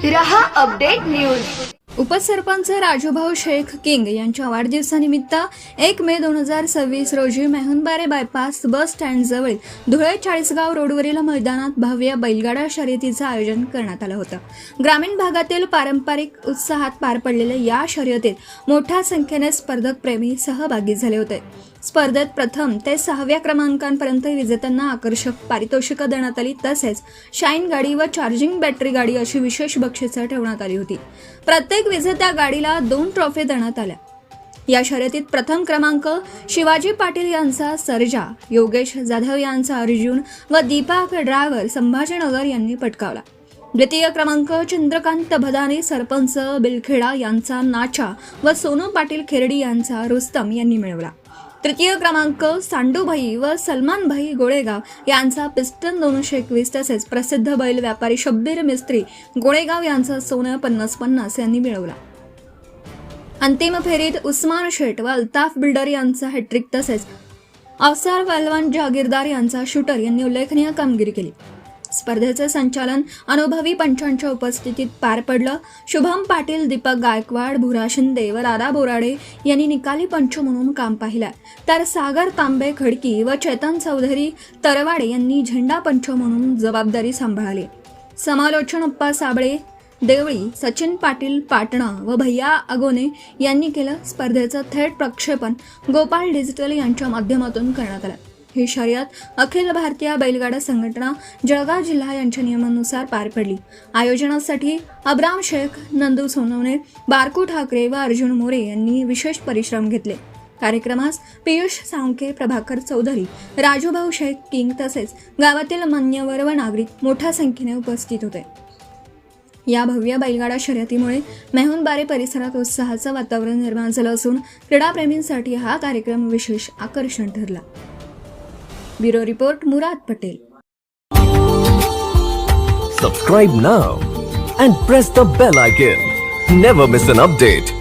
रहा update news. उपसरपंच राजूभाऊ Shaikh king यांच्या वाढदिवसानिमित्त 1 मे 2026 रोजी मेहुणबारे बायपास बस स्टँडजवळ धुळे चाळीसगाव रोडवरील मैदानात भव्य बैलगाडा शर्यतीचं आयोजन करण्यात आलं होतं। ग्रामीण भागातील पारंपरिक उत्साहात पार पडलेल्या या शर्यतीत मोठ्या संख्येने स्पर्धक प्रेमी सहभागी झाले होते। स्पर्धेत प्रथम ते 6व्या क्रमांकापर्यंत विजेत्यांना आकर्षक पारितोषिकं देण्यात आली, तसेच शाईन गाडी व चार्जिंग बॅटरी गाडी अशी विशेष बक्षिसं ठेवण्यात आली होती। प्रत्येक विजेत्या गाडीला 2 ट्रॉफी देण्यात आल्या। या शर्यतीत प्रथम क्रमांक शिवाजी पाटील यांचा सर्जा, योगेश जाधव यांचा अर्जुन व दीपक ड्रायव्हर संभाजीनगर यांनी पटकावला। द्वितीय क्रमांक चंद्रकांत भदानी सरपंच बिलखेडा यांचा नाचा व सोनू पाटील खेरडी यांचा रुस्तम यांनी मिळवला। तृतीय क्रमांक सांडूभाई व सलमानभाई गोळेगाव यांचा पिस्टन 221 तसेच प्रसिद्ध बैल व्यापारी शब्बीर मिस्त्री गोळेगाव यांचा सोनं 50-50 यांनी मिळवला। अंतिम फेरीत उस्मान शेठ व अल्ताफ बिल्डर यांचा हॅट्रिक तसेच अवसर पहलवान जागीरदार यांचा शूटर यांनी उल्लेखनीय कामगिरी केली। स्पर्धेचे संचालन अनुभवी पंचांच्या उपस्थितीत पार पडलं। शुभम पाटील, दीपक गायकवाड, भुरा शिंदे व दादा बोराडे यांनी निकाली पंच म्हणून काम पाहिलं, तर सागर तांबे खडकी व चेतन चौधरी तरवाडे यांनी झेंडा पंच म्हणून जबाबदारी सांभाळली। समालोचन अप्पा साबळे देवळी, सचिन पाटील पाटणा व भैया अगोने यांनी केलं। स्पर्धेचं थेट प्रक्षेपण गोपाल डिजिटल यांच्या माध्यमातून करण्यात आलं। ही शर्यत अखिल भारतीय बैलगाडा संघटना जळगाव जिल्हा यांच्या नियमानुसार पार पडली। आयोजनासाठी अब्राम शेख, नंदू सोनवणे, बारकू ठाकरे व अर्जुन मोरे यांनी विशेष परिश्रम घेतले। कार्यक्रमास पियुष साळुंखे, प्रभाकर चौधरी, राजूभाऊ शेख किंग तसेच गावातील मान्यवर व नागरिक मोठ्या संख्येने उपस्थित होते। या भव्य बैलगाडा शर्यतीमुळे मेहुणबारे परिसरात उत्साहाचं वातावरण निर्माण झालं असून क्रीडाप्रेमींसाठी हा कार्यक्रम विशेष आकर्षण ठरला। Bureau report Murad Patel. Subscribe now and press the bell icon. Never miss an update.